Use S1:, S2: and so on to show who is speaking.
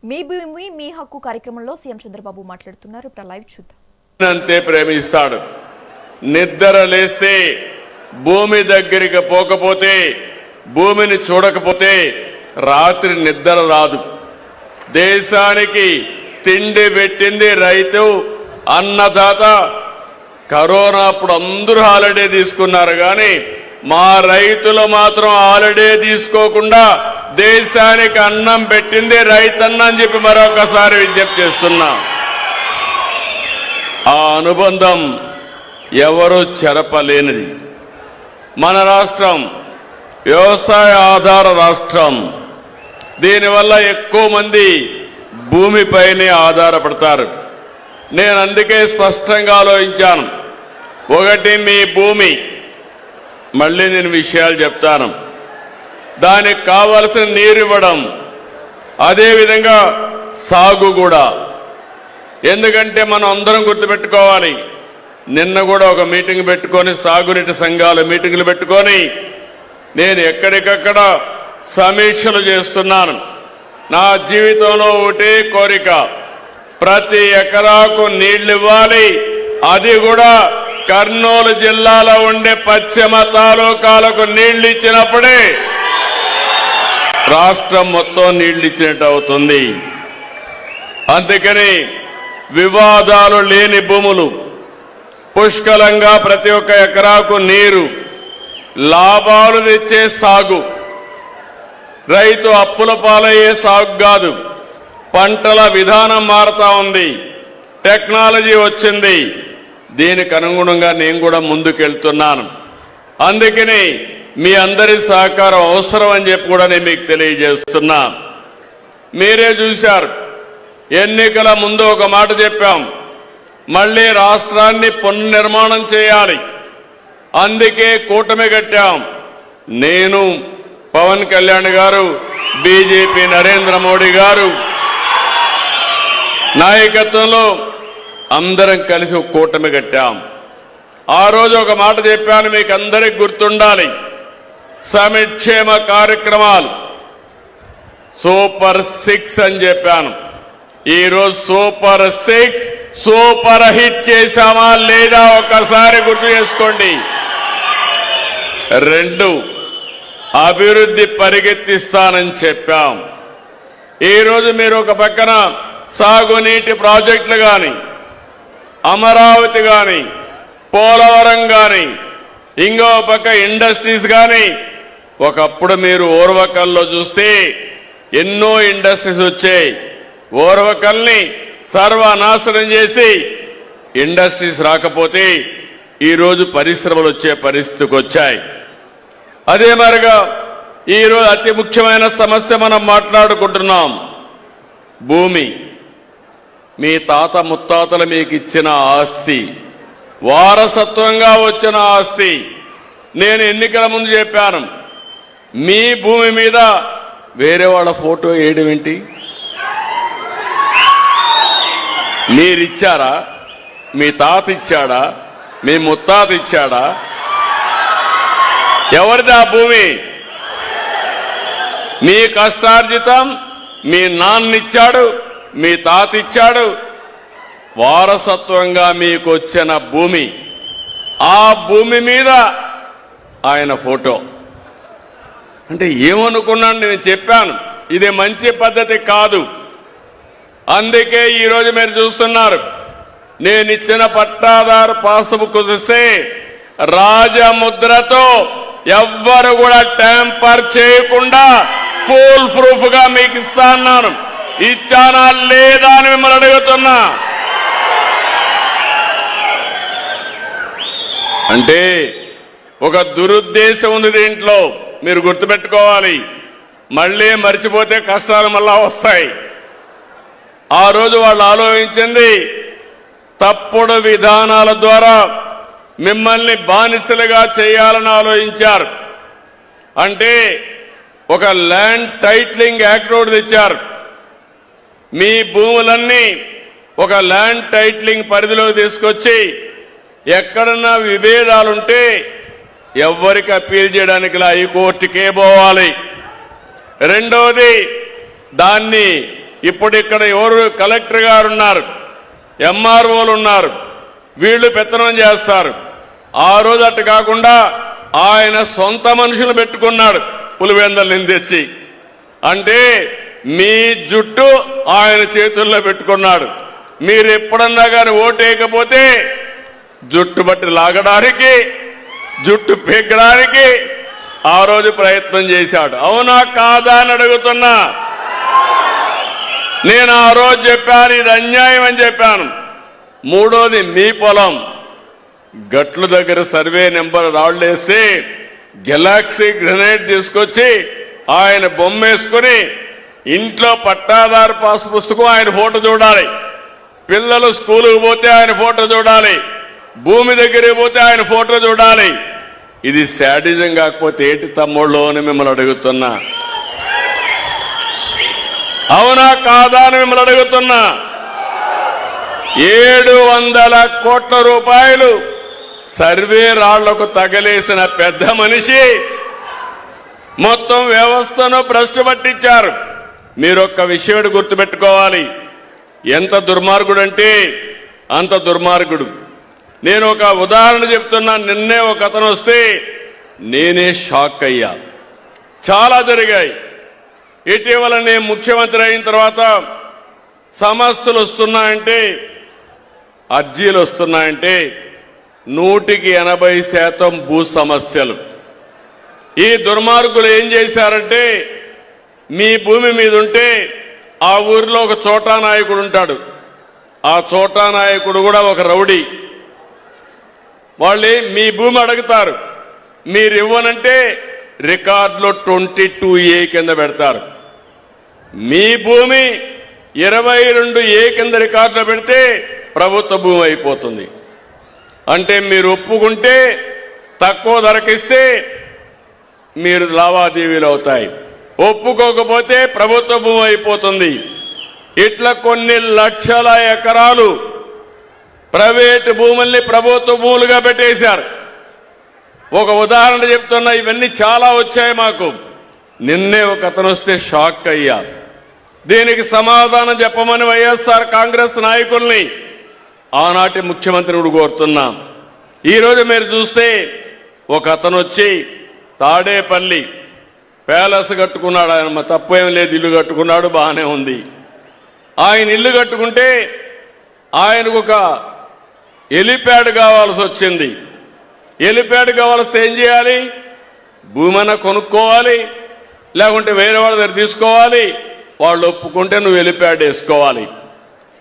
S1: మీ భూమి మీ హక్కు కార్యక్రమంలో సీఎం చంద్రబాబు మాట్లాడుతున్నారు. ఇప్పుడు లైవ్ చూద్దాం.
S2: అంతే ప్రేమిస్తాడు. నిద్ర లేస్తే భూమి దగ్గరికి పోకపోతే, భూమిని చూడకపోతే రాత్రి నిద్ర రాదు. దేశానికి తిండి పెట్టింది రైతు, అన్నదాత. కరోనా అప్పుడు అందరూ హాలిడే తీసుకున్నారు, కానీ మా రైతులు మాత్రం హాలిడే తీసుకోకుండా దేశానికి అన్నం పెట్టింది రైతన్న అని చెప్పి మరొకసారి విజ్ఞప్తి చేస్తున్నా. ఆ అనుబంధం ఎవరు చెరపలేనిది. మన రాష్ట్రం వ్యవసాయ ఆధార రాష్ట్రం. దీనివల్ల ఎక్కువ మంది భూమిపైనే ఆధారపడతారు. నేను అందుకే స్పష్టంగా ఆలోచించాను. ఒకటి, మీ భూమి. మళ్ళీ నేను విషయాలు చెప్తాను. దానికి కావలసిన నీరు ఇవ్వడం, అదేవిధంగా సాగు కూడా. ఎందుకంటే మనం అందరం గుర్తుపెట్టుకోవాలి, నిన్న కూడా ఒక మీటింగ్ పెట్టుకొని, సాగునీటి సంఘాల మీటింగ్లు పెట్టుకొని నేను ఎక్కడికక్కడ సమీక్షలు చేస్తున్నాను. నా జీవితంలో ఒకటే కోరిక, ప్రతి ఎకరాకు నీళ్లు ఇవ్వాలి. అది కూడా కర్నూలు జిల్లాలో ఉండే పశ్చిమ తాలూకాలకు నీళ్లు ఇచ్చినప్పుడే రాష్ట్రం మొత్తం నీళ్లు ఇచ్చినట్టు అవుతుంది. అందుకని వివాదాలు లేని భూములు, పుష్కలంగా ప్రతి ఒక్క ఎకరాకు నీరు, లాభాలు తెచ్చే సాగు, రైతు అప్పుల పాలయ్యే సాగు కాదు. పంటల విధానం మారుతా ఉంది, టెక్నాలజీ వచ్చింది. దీనికి అనుగుణంగా నేను కూడా ముందుకెళ్తున్నాను. అందుకని మీ అందరి సహకారం అవసరం అని చెప్పి కూడా నేను మీకు తెలియజేస్తున్నా. మీరే చూశారు, ఎన్నికల ముందు ఒక మాట చెప్పాం, మళ్ళీ రాష్ట్రాన్ని పునర్నిర్మాణం చేయాలి. అందుకే కూటమి కట్టాం. నేను, పవన్ కళ్యాణ్ గారు, బీజేపీ నరేంద్ర మోడీ గారు నాయకత్వంలో అందరం కలిసి ఒక కూటమి కట్టాం. ఆ రోజు ఒక మాట చెప్పాను, మీకు అందరికి గుర్తుండాలి. సంక్షేమ కార్యక్రమాలు సూపర్ 6 అని చెప్పాను. ఈరోజు సూపర్ 6 సూపర్ హిట్ చేశామా లేదా ఒక్కసారి గుర్తు చేసుకోండి. 2, అభివృద్ధి పరిగెత్తిస్తానని చెప్పాం. ఈరోజు మీరు ఒక పక్కన సాగునీటి ప్రాజెక్టులు కానీ, అమరావతి కానీ, పోలవరం కానీ, ఇంకో పక్క ఇండస్ట్రీస్ కానీ. ఒకప్పుడు మీరు ఓర్వకల్లో చూస్తే ఎన్నో ఇండస్ట్రీస్ వచ్చాయి. ఓర్వకల్ని సర్వనాశనం చేసి ఇండస్ట్రీస్ రాకపోతే ఈరోజు పరిశ్రమలు వచ్చే పరిస్థితికి వచ్చాయి. అదే మరిగా ఈరోజు అతి ముఖ్యమైన సమస్య మనం మాట్లాడుకుంటున్నాం, భూమి. మీ తాత ముత్తాతలు మీకు ఇచ్చిన ఆస్తి, వారసత్వంగా వచ్చిన ఆస్తి. నేను ఎన్నికల ముందు చెప్పాను, మీ భూమి మీద వేరే వాళ్ళ ఫోటో వేయడం ఏంటి? మీరిచ్చారా? మీ తాత ఇచ్చాడా? మీ ముత్తాత ఇచ్చాడా? ఎవరిది ఆ భూమి? మీ కష్టార్జితం మీ నాన్నిచ్చాడు, మీ తాత ఇచ్చాడు. వారసత్వంగా మీకు వచ్చిన భూమి, ఆ భూమి మీద ఆయన ఫోటో. అంటే ఏమనుకున్నాను? నేను చెప్పాను, ఇది మంచి పద్ధతి కాదు. అందుకే ఈరోజు మీరు చూస్తున్నారు, నేను ఇచ్చిన పట్టాదారు పాస్బుక్ చూస్తే రాజముద్రతో ఎవ్వరు కూడా ట్యాంపర్ చేయకుండా ఫుల్ ప్రూఫ్ గా మీకు ఇస్తాను. ఇచ్చానా లేదా అని మిమ్మల్ని అడుగుతున్నా. అంటే ఒక దురుద్దేశం ఉంది దీంట్లో, మీరు గుర్తుపెట్టుకోవాలి. మళ్ళీ మర్చిపోతే కష్టాలు మళ్ళా వస్తాయి. ఆ రోజు వాళ్ళు ఆలోచించింది తప్పుడు విధానాల ద్వారా మిమ్మల్ని బానిసలుగా చేయాలని ఆలోచించారు. అంటే ఒక ల్యాండ్ టైటిలింగ్ యాక్ట్ ఒకటి తెచ్చారు. మీ భూములన్నీ ఒక ల్యాండ్ టైటిలింగ్ పరిధిలోకి తీసుకొచ్చి ఎక్కడన్నా విభేదాలుంటే ఎవ్వరికి అప్పీల్ చేయడానికి హైకోర్టుకే పోవాలి. రెండోది, దాన్ని ఇప్పుడు ఇక్కడ ఎవరు కలెక్టర్ గారు ఉన్నారు, ఎంఆర్ఓలు ఉన్నారు, వీళ్ళు పెత్తనం చేస్తారు. ఆ రోజు అట్టు కాకుండా ఆయన సొంత మనుషులు పెట్టుకున్నాడు పులివెందల్ని తెచ్చి. అంటే మీ జుట్టు ఆయన చేతుల్లో పెట్టుకున్నాడు. మీరు ఎప్పుడన్నా కానీ ఓటేయకపోతే జుట్టు బట్టి లాగడానికి, జుట్టు పీకడానికి ఆ రోజు ప్రయత్నం చేశాడు. అవునా కాదా అని అడుగుతున్నా. నేను ఆ రోజు చెప్పాను ఇది అన్యాయం అని చెప్పాను. మూడోది మీ పొలం గట్లు దగ్గర సర్వే నెంబర్ రాళ్లేస్తే గెలాక్సీ గ్రెనేడ్ తీసుకొచ్చి ఆయన బొమ్మ వేసుకుని ఇంట్లో పట్టాదారు పాస్ పుస్తకం ఆయన ఫోటో చూడాలి, పిల్లలు స్కూలుకు పోతే ఆయన ఫోటో చూడాలి, భూమి దగ్గరికి పోతే ఆయన ఫోటో చూడాలి. ఇది శాడిజం కాకపోతే ఏంటి తమ్ముళ్ళు అని మిమ్మల్ని అడుగుతున్నా. అవునా కాదా అని మిమ్మల్ని అడుగుతున్నా. 700 కోట్ల రూపాయలు సర్వే రాళ్లకు తగలేసిన పెద్ద మనిషి మొత్తం వ్యవస్థను భ్రష్టు పట్టించారు. మీరొక్క విషయం గుర్తుపెట్టుకోవాలి. ఎంత దుర్మార్గుడు అంటే అంత దుర్మార్గుడు. నేను ఒక ఉదాహరణ చెప్తున్నా. నిన్నే ఒక అతను వస్తే నేనే షాక్ అయ్యా. చాలా జరిగాయి. ఇటీవల నేను ముఖ్యమంత్రి అయిన తర్వాత సమస్యలు వస్తున్నాయంటే, అర్జీలు వస్తున్నాయంటే 180% భూ సమస్యలు. ఈ దుర్మార్గులు ఏం చేశారంటే, మీ భూమి మీద ఉంటే ఆ ఊరిలో ఒక చోటా నాయకుడు ఉంటాడు. ఆ చోటా నాయకుడు కూడా ఒక రౌడీ. వాళ్ళు మీ భూమి అడుగుతారు, మీరు ఇవ్వనంటే రికార్డులో 22A కింద పెడతారు. మీ భూమి 22A కింద రికార్డులో పెడితే ప్రభుత్వ భూమి అయిపోతుంది. అంటే మీరు ఒప్పుకుంటే తక్కువ ధరకిస్తే మీరు లావాదేవీలు అవుతాయి, ఒప్పుకోకపోతే ప్రభుత్వ భూమి అయిపోతుంది. ఇట్లా కొన్ని లక్షల ఎకరాలు ప్రైవేటు భూముల్ని ప్రభుత్వ భూములుగా పెట్టేశారు. ఒక ఉదాహరణ చెప్తున్నా, ఇవన్నీ చాలా వచ్చాయి మాకు. నిన్నే ఒక అతను వస్తే షాక్ అయ్యా. దీనికి సమాధానం చెప్పమని వైఎస్ఆర్ కాంగ్రెస్ నాయకుల్ని, ఆనాటి ముఖ్యమంత్రిని కోరుతున్నా. ఈరోజు మీరు చూస్తే ఒక అతను వచ్చి తాడేపల్లి ప్యాలెస్ కట్టుకున్నాడు. ఆయన తప్పేం లేదు, ఇల్లు కట్టుకున్నాడు, బాగానే ఉంది. ఆయన ఇల్లు కట్టుకుంటే ఆయనకు ఒక హెలిప్యాడ్ కావాల్సి వచ్చింది. హెలిప్యాడ్ కావాల్సి ఏం చేయాలి? భూమైనా కొనుక్కోవాలి, లేకుంటే వేరే వాళ్ళ దగ్గర తీసుకోవాలి. వాళ్ళు ఒప్పుకుంటే నువ్వు హెలిప్యాడ్ వేసుకోవాలి.